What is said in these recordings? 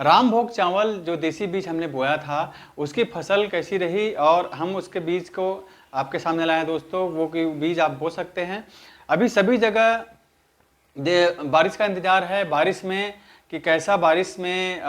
रामभोग चावल जो देसी बीज हमने बोया था उसकी फसल कैसी रही और हम उसके बीज को आपके सामने लाए हैं दोस्तों। वो कि बीज आप बो सकते हैं। अभी सभी जगह बारिश का इंतजार है, बारिश में कि कैसा बारिश में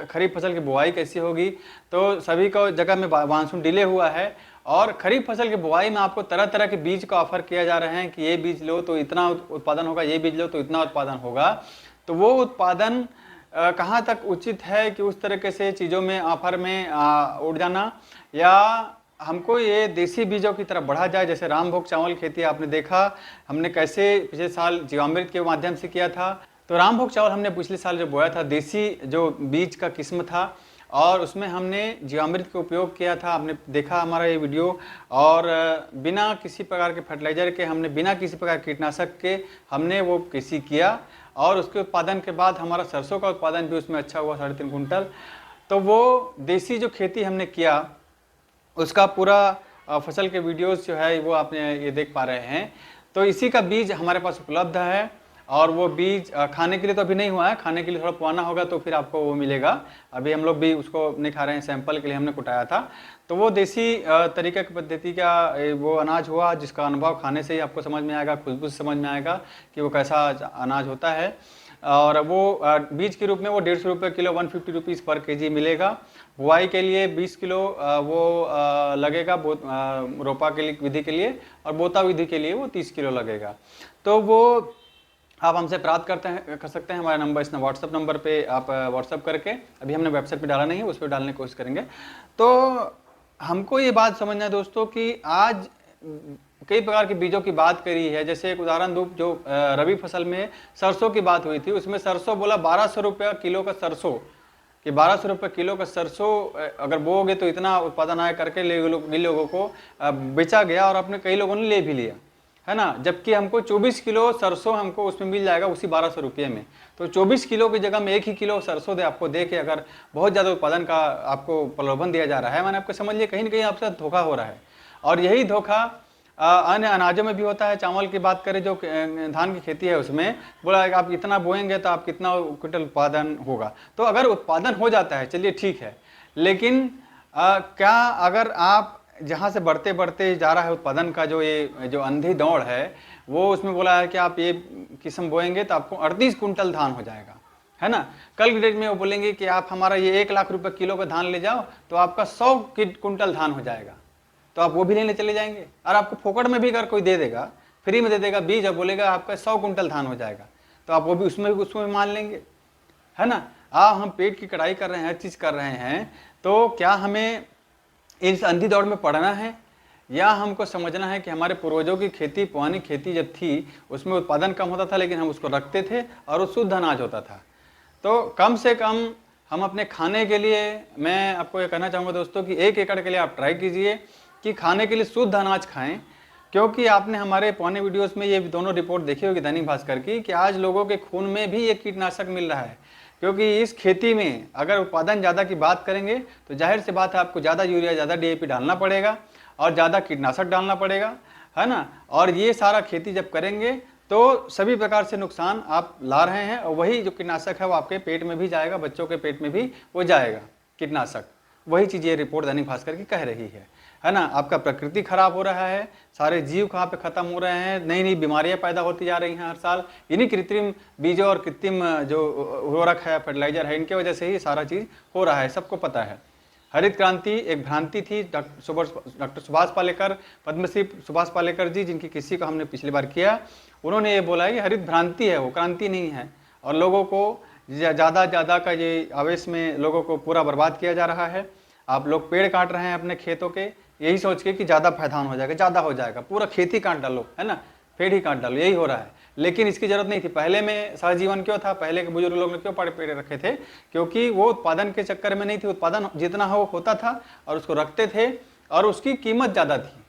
खरीफ फसल की बुआई कैसी होगी। तो सभी को जगह में मानसून डिले हुआ है और खरीफ फसल की बुआई में आपको तरह तरह के बीज का ऑफर किया जा रहे हैं कि ये बीज लो तो इतना उत्पादन होगा, ये बीज लो तो इतना उत्पादन होगा। तो वो उत्पादन कहाँ तक उचित है कि उस तरीके से चीज़ों में ऑफर में उड़ जाना, या हमको ये देसी बीजों की तरफ बढ़ा जाए। जैसे रामभोग चावल खेती आपने देखा हमने कैसे पिछले साल जीवामृत के माध्यम से किया था। तो रामभोग चावल हमने पिछले साल जो बोया था देसी जो बीज का किस्म था और उसमें हमने जीवामृत का उपयोग किया था। आपने देखा हमारा ये वीडियो, और बिना किसी प्रकार के फर्टिलाइजर के, हमने बिना किसी प्रकार कीटनाशक के हमने वो कृषि किया और उसके उत्पादन के बाद हमारा सरसों का उत्पादन भी उसमें अच्छा हुआ, 3.5 कुंटल। तो वो देसी जो खेती हमने किया उसका पूरा फसल के वीडियोस जो है वो आपने ये देख पा रहे हैं। तो इसी का बीज हमारे पास उपलब्ध है और वो बीज खाने के लिए तो अभी नहीं हुआ है, खाने के लिए थोड़ा पुराना होगा तो फिर आपको वो मिलेगा। अभी हम लोग भी उसको नहीं खा रहे हैं, सैंपल के लिए हमने कुटाया था। तो वो देसी तरीके की पद्धति का वो अनाज हुआ जिसका अनुभव खाने से ही आपको समझ में आएगा, खुशबू से समझ में आएगा कि वो कैसा अनाज होता है। और वो बीज के रूप में वो 150 रुपये किलो, 150 रुपीज़ पर केजी मिलेगा। बुआई के लिए 20 किलो वो लगेगा रोपा के लिए विधि के लिए, और बोता विधि के लिए वो 30 किलो लगेगा। तो वो आप हमसे प्राप्त कर सकते हैं। हमारा नंबर इसमें व्हाट्सअप नंबर पे आप व्हाट्सअप करके, अभी हमने वेबसाइट पे डाला नहीं है, उस पर डालने की कोशिश करेंगे। तो हमको ये बात समझना है दोस्तों कि आज कई प्रकार के बीजों की बात करी है। जैसे एक उदाहरण दूँ, जो रबी फसल में सरसों की बात हुई थी, उसमें सरसों बोला 1200 रुपये किलो का सरसों, कि 1200 रुपये किलो का सरसों अगर बोओगे तो इतना उत्पादन आय करके लोगों को बेचा गया और अपने कई लोगों ने ले भी लिया, है ना। जबकि हमको 24 किलो सरसों हमको उसमें मिल जाएगा उसी 1200 रुपये में। तो 24 किलो की जगह में 1 ही किलो सरसों आपको दे के अगर बहुत ज़्यादा उत्पादन का आपको प्रलोभन दिया जा रहा है, मैंने आपको समझ लिया कहीं ना कहीं आपसे धोखा हो रहा है। और यही धोखा अन्य अनाजों में भी होता है। चावल की बात करें, जो धान की खेती है उसमें बोला है कि आप इतना बोएंगे तो आप कितना क्विंटल उत्पादन होगा। तो अगर उत्पादन हो जाता है चलिए ठीक है, लेकिन क्या अगर आप जहाँ से बढ़ते बढ़ते जा रहा है उत्पादन का जो अंधी दौड़ है, वो उसमें बोला है कि आप ये किस्म बोएंगे तो आपको 38 कुंटल धान हो जाएगा, है ना। कल की डेट में वो बोलेंगे कि आप हमारा ये 1 लाख रुपए किलो का धान ले जाओ तो आपका 100 कुंटल धान हो जाएगा। तो आप वो भी लेने चले जाएंगे, और आपको फोकट में भी अगर कोई दे देगा, फ्री में दे देगा बीज और बोलेगा आपका 100 कुंटल धान हो जाएगा, तो आप वो भी उसमें मान लेंगे, है ना। हम पेट की कड़ाई कर रहे हैं, हर चीज़ कर रहे हैं, तो क्या हमें इस अंधी दौड़ में पड़ना है, या हमको समझना है कि हमारे पूर्वजों की खेती, पुरानी खेती जब थी उसमें उत्पादन कम होता था लेकिन हम उसको रखते थे और वो शुद्ध अनाज होता था। तो कम से कम हम अपने खाने के लिए, मैं आपको ये कहना चाहूँगा दोस्तों कि 1 एकड़ के लिए आप ट्राई कीजिए कि खाने के लिए शुद्ध अनाज खाएं। क्योंकि आपने हमारे पुराने वीडियोस में ये दोनों रिपोर्ट देखी होगी दैनिक भास्कर की, कि आज लोगों के खून में भी एक कीटनाशक मिल रहा है। क्योंकि इस खेती में अगर उत्पादन ज़्यादा की बात करेंगे तो जाहिर सी बात है आपको ज़्यादा यूरिया, ज़्यादा DAP डालना पड़ेगा और ज़्यादा कीटनाशक डालना पड़ेगा, है ना। और ये सारा खेती जब करेंगे तो सभी प्रकार से नुकसान आप ला रहे हैं, और वही जो कीटनाशक है वो आपके पेट में भी जाएगा, बच्चों के पेट में भी वो जाएगा कीटनाशक। वही चीज़ ये रिपोर्ट दैनिक भास्कर की कह रही है ना। आपका प्रकृति खराब हो रहा है, सारे जीव कहाँ पे खत्म हो रहे हैं, नई नई बीमारियां पैदा होती जा रही हैं हर साल। इन्हीं कृत्रिम बीजों और कृत्रिम जो उर्वरक है, फर्टिलाइजर है, इनके वजह से ही सारा चीज़ हो रहा है, सबको पता है। हरित क्रांति एक भ्रांति थी। डॉक्टर सुभाष पालेकर, पद्मश्री सुभाष पालेकर जी, जिनकी किसी को हमने पिछली बार किया, उन्होंने ये बोला है कि हरित भ्रांति है, वो क्रांति नहीं है। और लोगों को ज़्यादा का ये आवेश में लोगों को पूरा बर्बाद किया जा रहा है। आप लोग पेड़ काट रहे हैं अपने खेतों के, यही सोच के कि ज़्यादा पैदावार हो जाएगा, ज़्यादा हो जाएगा, पूरा खेती काट डालो, है ना, पेड़ ही काट डालो, यही हो रहा है। लेकिन इसकी ज़रूरत नहीं थी। पहले में सहजीवन क्यों था, पहले के बुजुर्ग लोग ने क्यों पेड़ रखे थे, क्योंकि वो उत्पादन के चक्कर में नहीं थी, उत्पादन जितना हो होता था और उसको रखते थे और उसकी कीमत ज़्यादा थी।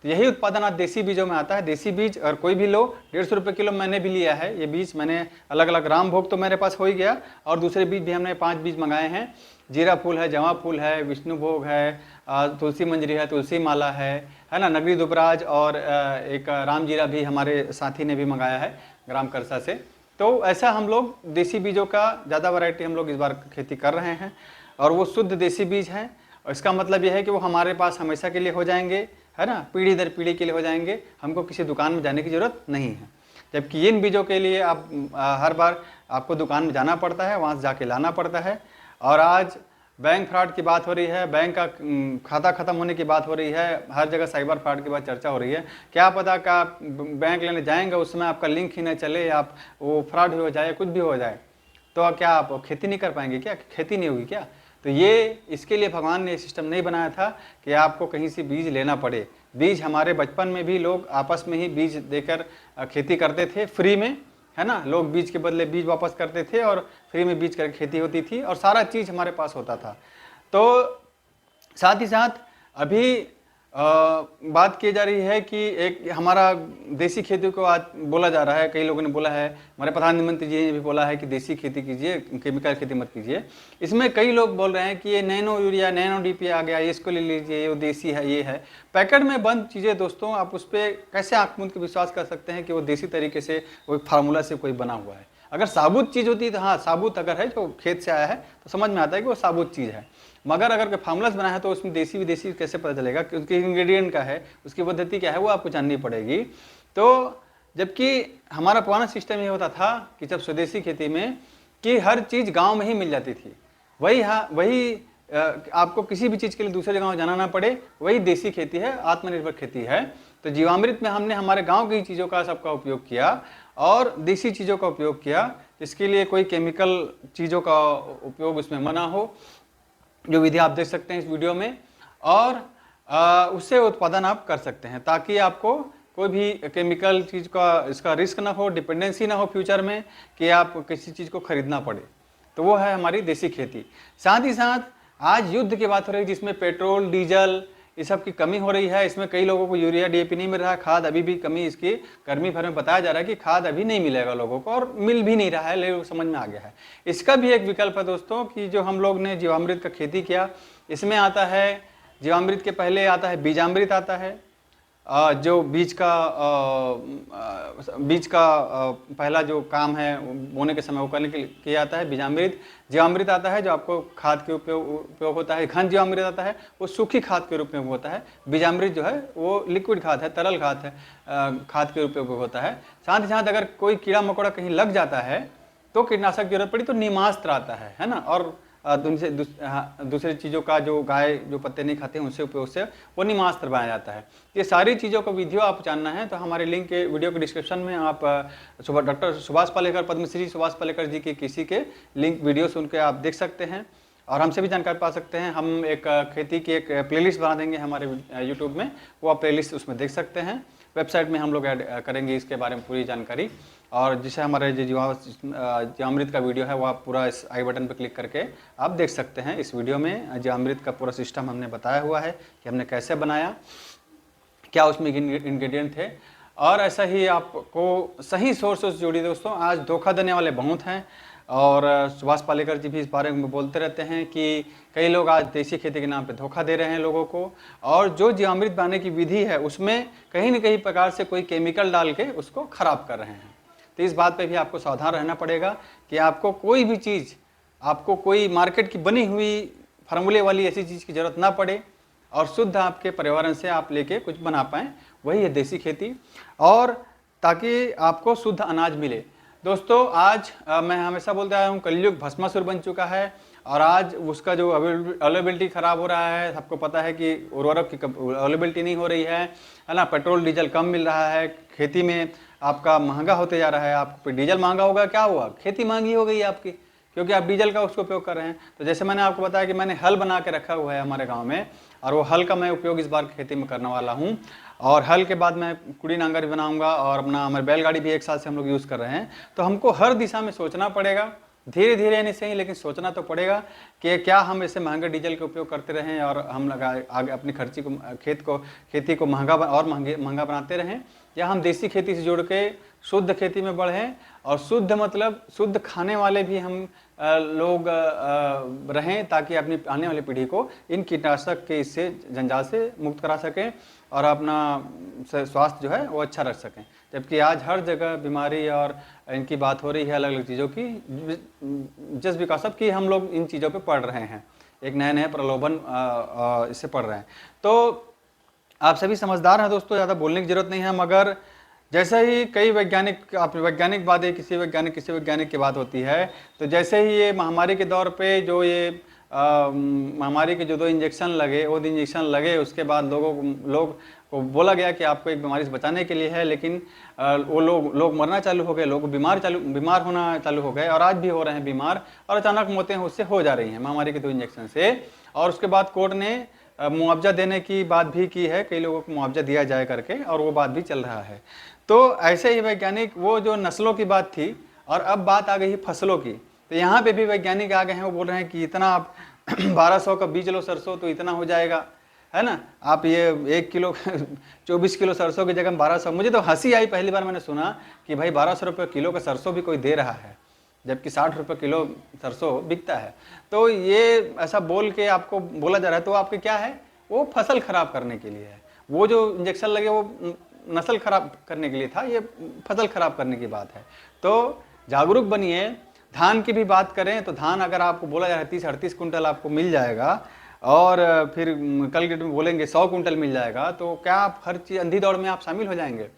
तो यही उत्पादन आज देसी बीजों में आता है। देसी बीज और कोई भी लो, 150 रुपये किलो मैंने भी लिया है। ये बीज मैंने अलग अलग, रामभोग तो मेरे पास हो ही गया, और दूसरे बीज भी हमने 5 बीज मंगाए हैं। जीरा फूल है, जवा फूल है, विष्णुभोग है, तुलसी मंजरी है, तुलसी माला है ना, नगरी दुबराज, और एक राम जीरा भी हमारे साथी ने भी मंगाया है ग्राम करसा से। तो ऐसा हम लोग देसी बीजों का ज़्यादा वैरायटी हम लोग इस बार खेती कर रहे हैं, और वो शुद्ध देसी बीज हैं। और इसका मतलब यह है कि वो हमारे पास हमेशा के लिए हो जाएंगे, है ना, पीढ़ी दर पीढ़ी के लिए हो जाएंगे, हमको किसी दुकान में जाने की ज़रूरत नहीं है। जबकि इन बीजों के लिए आप हर बार आपको दुकान में जाना पड़ता है, वहाँ से जाके लाना पड़ता है। और आज बैंक फ्रॉड की बात हो रही है, बैंक का खाता खत्म होने की बात हो रही है, हर जगह साइबर फ्रॉड की बात चर्चा हो रही है। क्या पता कि आप बैंक लेने जाएंगे उस समय आपका लिंक ही न चले, आप वो फ्रॉड हो जाए, कुछ भी हो जाए, तो क्या आप खेती नहीं कर पाएंगे? क्या खेती नहीं होगी क्या? तो ये इसके लिए भगवान ने सिस्टम नहीं बनाया था कि आपको कहीं से बीज लेना पड़े। बीज हमारे बचपन में भी लोग आपस में ही बीज देकर खेती करते थे फ्री में, है ना। लोग बीज के बदले बीज वापस करते थे और फ्री में बीज कर खेती होती थी और सारा चीज़ हमारे पास होता था। तो साथ ही साथ अभी बात की जा रही है कि एक हमारा देसी खेती को आज बोला जा रहा है, कई लोगों ने बोला है, हमारे प्रधानमंत्री जी ने भी बोला है कि देसी खेती कीजिए, केमिकल खेती मत कीजिए। इसमें कई लोग बोल रहे हैं कि ये नैनो यूरिया, नैनो डीपी आ गया, इसको ले लीजिए, ये देसी है, ये है। पैकेट में बंद चीज़ें दोस्तों, आप उस पर कैसे आंख मूंद के विश्वास कर सकते हैं कि वो देसी तरीके से वो फार्मूला से कोई बना हुआ है? अगर साबुत चीज़ होती है तो हाँ, साबुत अगर है जो खेत से आया है तो समझ में आता है कि वो साबुत चीज़ है। मगर अगर फार्मूला बना है तो उसमें देसी विदेशी कैसे पता चलेगा कि उसके इंग्रेडिएंट का है, उसकी पद्धति क्या है, वो आपको जाननी पड़ेगी। तो जबकि हमारा पुराना सिस्टम ये होता था कि जब स्वदेशी खेती में कि हर चीज़ गांव में ही मिल जाती थी, वही आपको किसी भी चीज़ के लिए दूसरे गांव जाना ना पड़े, वही देसी खेती है, आत्मनिर्भर खेती है। तो जीवामृत में हमने हमारे गांव की चीज़ों का सबका उपयोग किया और देसी चीज़ों का उपयोग किया, जिसके लिए कोई केमिकल चीज़ों का उपयोग उसमें मना हो, जो विधि आप देख सकते हैं इस वीडियो में। और उससे उत्पादन आप कर सकते हैं ताकि आपको कोई भी केमिकल चीज़ का इसका रिस्क ना हो, डिपेंडेंसी ना हो फ्यूचर में कि आप किसी चीज़ को खरीदना पड़े। तो वो है हमारी देसी खेती। साथ ही साथ आज युद्ध की बात हो रही है जिसमें पेट्रोल, डीजल, इस सब की कमी हो रही है। इसमें कई लोगों को यूरिया, डीएपी नहीं मिल रहा है, खाद अभी भी कमी, इसकी गर्मी भर में बताया जा रहा है कि खाद अभी नहीं मिलेगा लोगों को, और मिल भी नहीं रहा है, लोग समझ में आ गया है। इसका भी एक विकल्प है दोस्तों कि जो हम लोग ने जीवामृत का खेती किया, इसमें आता है जीवामृत के पहले आता है बीजामृत आता है, जो बीज का पहला जो काम है बोने के समय वो करने के लिए किया जाता है बीजामृत। जीवामृत आता है जो आपको खाद के उपयोग होता है। घन जीवामृत आता है, वो सूखी खाद के रूप में होता है। बीजामृत जो है वो लिक्विड खाद है, तरल खाद है, खाद के रूप में उपयोग होता है। साथ ही साथ अगर कोई कीड़ा मकोड़ा कहीं लग जाता है तो कीटनाशक की जरूरत पड़ी तो नीमास्त्र आता है ना। और दूसरी चीज़ों का जो गाय जो पत्ते नहीं खाते हैं उनसे उपयोग से वो नीमास्त्र बनाया जाता है। ये सारी चीज़ों को विधियों आप जानना है तो हमारे लिंक के वीडियो के डिस्क्रिप्शन में आप डॉक्टर सुभाष पालेकर, पद्मश्री सुभाष पालेकर जी के किसी के लिंक वीडियो सुन के आप देख सकते हैं और हमसे भी जानकारी पा सकते हैं। हम एक खेती की एक प्लेलिस्ट बना देंगे हमारे यूट्यूब में, वो आप प्लेलिस्ट उसमें देख सकते हैं। वेबसाइट में हम लोग ऐड करेंगे इसके बारे में पूरी जानकारी। और जिसे हमारे जो जीवामृत का वीडियो है वो आप पूरा इस आई बटन पर क्लिक करके आप देख सकते हैं। इस वीडियो में जीवामृत का पूरा सिस्टम हमने बताया हुआ है कि हमने कैसे बनाया, क्या उसमें इंग्रेडिएंट थे। और ऐसा ही आपको सही सोर्स से जोड़िए दोस्तों। आज धोखा देने वाले बहुत हैं और सुभाष पालेकर जी भी इस बारे में बोलते रहते हैं कि कई लोग आज देसी खेती के नाम पे धोखा दे रहे हैं लोगों को, और जो जीवामृत बनाने की विधि है उसमें कहीं न कहीं प्रकार से कोई केमिकल डाल के उसको खराब कर रहे हैं। तो इस बात पे भी आपको सावधान रहना पड़ेगा कि आपको कोई भी चीज़, आपको कोई मार्केट की बनी हुई फार्मूले वाली ऐसी चीज़ की ज़रूरत ना पड़े और शुद्ध आपके पर्यावरण से आप लेके कुछ बना पाएँ, वही है देसी खेती। और ताकि आपको शुद्ध अनाज मिले। दोस्तों आज मैं हमेशा बोलता आया हूँ कलयुग भस्मासुर बन चुका है और आज उसका जो अवेलेबिलिटी ख़राब हो रहा है। सबको पता है कि उर्वरक की अवेलेबिलिटी नहीं हो रही है ना, पेट्रोल डीजल कम मिल रहा है, खेती में आपका महंगा होते जा रहा है। आपको डीजल महंगा होगा, क्या हुआ, खेती महंगी हो गई आपकी, क्योंकि आप डीजल का उसको उपयोग कर रहे हैं। तो जैसे मैंने आपको बताया कि मैंने हल बना के रखा हुआ है हमारे गांव में, और वो हल का मैं उपयोग इस बार खेती में करने वाला हूं। और हल के बाद मैं कुड़ी नांगर भी बनाऊंगा और अपना हमारी बैलगाड़ी भी एक साल से हम लोग यूज़ कर रहे हैं। तो हमको हर दिशा में सोचना पड़ेगा, धीरे धीरे नहीं सही लेकिन सोचना तो पड़ेगा कि क्या हम ऐसे महंगे डीजल का उपयोग करते रहें और हम आगे अपनी खर्ची को खेती को महंगा बनाते रहें, या हम देसी खेती से जोड़ के शुद्ध खेती में बढ़ें। और शुद्ध मतलब शुद्ध खाने वाले भी हम लोग रहें ताकि अपनी आने वाली पीढ़ी को इन कीटनाशक के इससे जंजाल से मुक्त करा सकें और अपना स्वास्थ्य जो है वो अच्छा रख सकें। जबकि आज हर जगह बीमारी और इनकी बात हो रही है अलग अलग चीज़ों की, जस्ट बिकॉज ऑफ कि हम लोग इन चीज़ों पे पढ़ रहे हैं, एक नए नए प्रलोभन इससे पढ़ रहे हैं। तो आप सभी समझदार हैं दोस्तों, ज़्यादा बोलने की ज़रूरत नहीं है, मगर जैसे ही कई वैज्ञानिक, आप वैज्ञानिक बात है, किसी वैज्ञानिक की बात होती है, तो जैसे ही ये महामारी के दौर पे जो ये महामारी के जो 2 इंजेक्शन लगे, वो 2 इंजेक्शन लगे, उसके बाद लोग को बोला गया कि आपको एक बीमारी से बचाने के लिए है, लेकिन वो लोग मरना चालू हो गए, लोग बीमार होना चालू हो गए, और आज भी हो रहे हैं बीमार, और अचानक मौतें उससे हो जा रही हैं महामारी के 2 इंजेक्शन से। और उसके बाद कोर्ट ने मुआवजा देने की बात भी की है, कई लोगों को मुआवजा दिया जाए करके, और वो बात भी चल रहा है। तो ऐसे ही वैज्ञानिक, वो जो नस्लों की बात थी और अब बात आ गई फसलों की, तो यहाँ पे भी वैज्ञानिक आ गए हैं, वो बोल रहे हैं कि इतना आप 1200 का बीज लो सरसों तो इतना हो जाएगा, है ना, आप ये 1 किलो 24 किलो सरसों की जगह 1200। मुझे तो हंसी आई पहली बार मैंने सुना कि भाई 1200 रुपये किलो का सरसों भी कोई दे रहा है, जबकि 60 रुपये किलो सरसों बिकता है। तो ये ऐसा बोल के आपको बोला जा रहा है, तो आपके क्या है, वो फसल खराब करने के लिए है। वो जो इंजेक्शन लगे वो नस्ल खराब करने के लिए था, ये फसल खराब करने की बात है। तो जागरूक बनिए। धान की भी बात करें तो धान अगर आपको बोला जा रहा है 30-38 कुंटल आपको मिल जाएगा, और फिर कल के में बोलेंगे 100 कुंटल मिल जाएगा, तो क्या आप हर चीज़ अंधी दौड़ में आप शामिल हो जाएंगे?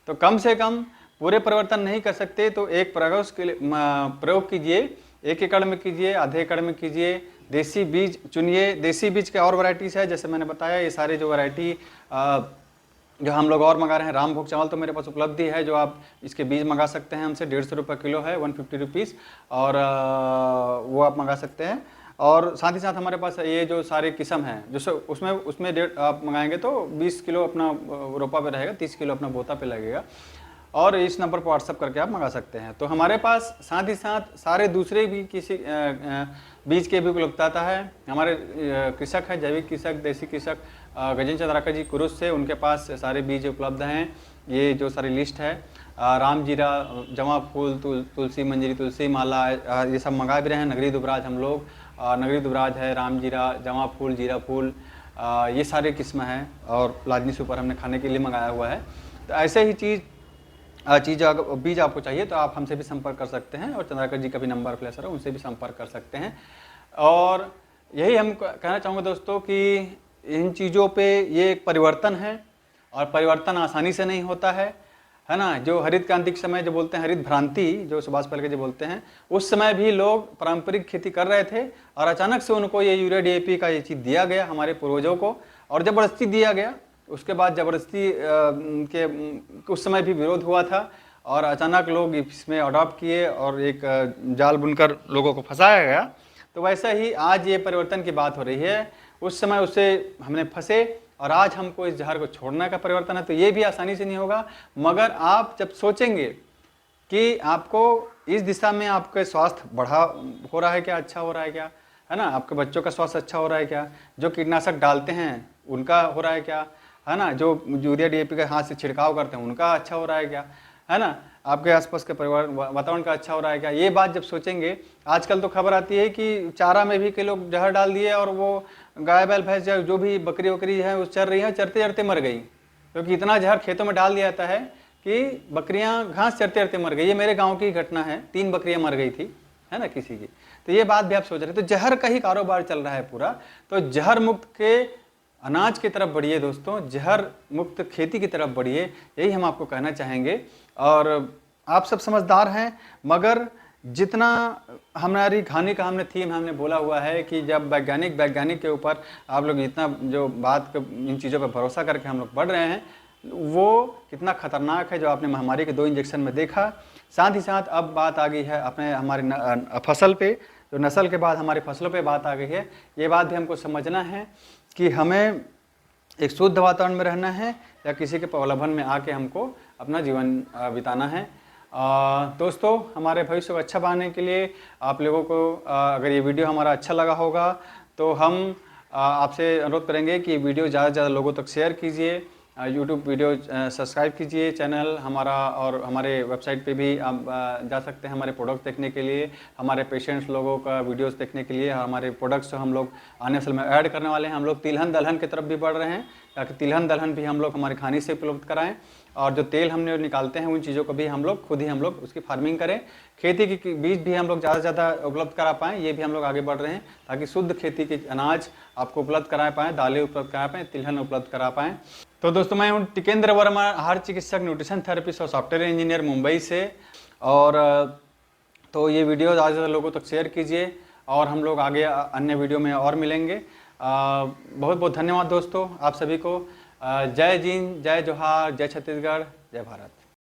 तो कम से कम पूरे परिवर्तन नहीं कर सकते तो एक प्रयोग कीजिए, 1 एकड़ में कीजिए, आधे एकड़ में कीजिए, देसी बीज चुनिए। देसी बीज के और वैरायटीज़ है, जैसे मैंने बताया, ये सारे जो वैरायटी जो हम लोग और मंगा रहे हैं, रामभोग चावल तो मेरे पास उपलब्धि है, जो आप इसके बीज मंगा सकते हैं हमसे, 150 रुपये किलो है, 150 रुपीज़, और वो आप मंगा सकते हैं। और साथ ही साथ हमारे पास ये जो सारे किस्म हैं, जो उसमें आप मंगाएंगे तो 20 किलो अपना रोपा पे रहेगा, 30 किलो अपना बोता पे लगेगा, और इस नंबर पर व्हाट्सअप करके आप मंगा सकते हैं। तो हमारे पास साथ ही साथ सारे दूसरे भी किसी बीज के भी उपलब्धता है। हमारे कृषक है, जैविक कृषक, देसी कृषक गजेंद्र चंद्राकर जी कुरुस से, उनके पास सारे बीज उपलब्ध हैं। ये जो सारी लिस्ट है, राम जीरा, जमा फूल, तुलसी मंजरी, तुलसी माला, ये सब मंगा भी रहे हैं। नगरी दुबराज हम लोग, नगरी दुबराज है, राम जीरा, जमा फूल, जीरा फूल, ये सारे किस्म हैं, और लाजनी सुपर हमने खाने के लिए मंगाया हुआ है। तो ऐसे ही बीज आपको चाहिए तो आप हमसे भी संपर्क कर सकते हैं, और चंद्राकर जी का भी नंबर प्लेस है, उनसे भी संपर्क कर सकते हैं। और यही हम कहना चाहूँगा दोस्तों कि इन चीज़ों पे ये एक परिवर्तन है, और परिवर्तन आसानी से नहीं होता है ना। जो हरित क्रांति के समय जो बोलते हैं, हरित भ्रांति जो सुभाष पालेकर जी बोलते हैं, उस समय भी लोग पारंपरिक खेती कर रहे थे, और अचानक से उनको ये यूरिया DAP का ये चीज़ दिया गया हमारे पूर्वजों को, और ज़बरदस्ती दिया गया। उसके बाद ज़बरदस्ती के उस समय भी विरोध हुआ था, और अचानक लोग इसमें अडॉप्ट किए, और एक जाल बुनकर लोगों को फंसाया गया। तो वैसा ही आज ये परिवर्तन की बात हो रही है। उस समय उससे हमने फंसे, और आज हमको इस जहर को छोड़ने का परिवर्तन है। तो ये भी आसानी से नहीं होगा, मगर आप जब सोचेंगे कि आपको इस दिशा में आपके स्वास्थ्य बढ़ा हो रहा है क्या, अच्छा हो रहा है क्या, है ना, आपके बच्चों का स्वास्थ्य अच्छा हो रहा है क्या, जो कीटनाशक डालते हैं उनका हो रहा है क्या, है ना, जो यूरिया DAP का हाथ से छिड़काव करते हैं उनका अच्छा हो रहा है क्या, है ना, आपके आसपास के वातावरण का अच्छा हो रहा है क्या, ये बात जब सोचेंगे। आजकल तो खबर आती है कि चारा में भी कई लोग जहर डाल दिए, और वो गाय बैल भैंस जो भी बकरी वकरी है वो चर रही है, चरते चरते मर गई, क्योंकि इतना जहर खेतों में डाल दिया जाता है कि बकरियां घास चरते चरते मर गई। ये मेरे गाँव की घटना है, 3 बकरियाँ मर गई थी, है ना, किसी की। तो ये बात भी आप सोच रहे, तो जहर का ही कारोबार चल रहा है पूरा। तो जहर मुक्त के अनाज की तरफ बढ़िए दोस्तों, जहर मुक्त खेती की तरफ बढ़िए, यही हम आपको कहना चाहेंगे। और आप सब समझदार हैं, मगर जितना हमारी कहानी का हमने थीम हमने बोला हुआ है कि जब वैज्ञानिक के ऊपर आप लोग इतना जो इन चीज़ों पर भरोसा करके हम लोग बढ़ रहे हैं, वो कितना खतरनाक है, जो आपने महामारी के 2 इंजेक्शन में देखा। साथ ही साथ अब बात आ गई है अपने हमारी फसल पे, जो नस्ल के बाद हमारी फसलों पे बात आ गई है। ये बात भी हमको समझना है कि हमें एक शुद्ध वातावरण में रहना है, या किसी के प्रलोभन में आके हमको अपना जीवन बिताना है। दोस्तों, हमारे भविष्य को अच्छा बनाने के लिए आप लोगों को अगर ये वीडियो हमारा अच्छा लगा होगा तो हम आपसे अनुरोध करेंगे कि वीडियो ज़्यादा से ज़्यादा लोगों तक शेयर कीजिए। यूट्यूब वीडियो सब्सक्राइब कीजिए चैनल हमारा, और हमारे वेबसाइट पे भी आप जा सकते हैं हमारे प्रोडक्ट्स देखने के लिए, हमारे पेशेंट्स लोगों का वीडियोस देखने के लिए। हमारे प्रोडक्ट्स जो हम लोग आने साल में ऐड करने वाले हैं, हम लोग तिलहन दलहन की तरफ भी बढ़ रहे हैं, ताकि तिलहन दलहन भी हम लोग हमारे खाने से उपलब्ध कराएं। और जो तेल हमने निकालते हैं उन चीज़ों को भी हम लोग उसकी फार्मिंग करें। खेती की बीज भी हम लोग ज़्यादा से ज़्यादा उपलब्ध करा पाएँ, ये भी हम लोग आगे बढ़ रहे हैं ताकि शुद्ध खेती के अनाज आपको उपलब्ध करा पाएँ, दालें उपलब्ध करा पाएँ, तिलहन उपलब्ध करा पाएँ। तो दोस्तों मैं हूँ टिकेंद्र वर्मा, आहार चिकित्सक, न्यूट्रिशन थेरेपिस्ट और सॉफ्टवेयर इंजीनियर मुंबई से। और तो ये वीडियो ज़्यादा से ज़्यादा लोगों तक शेयर कीजिए और हम लोग आगे अन्य वीडियो में और मिलेंगे। बहुत बहुत धन्यवाद दोस्तों आप सभी को। जय जींद, जय जोहार, जय छत्तीसगढ़, जय भारत।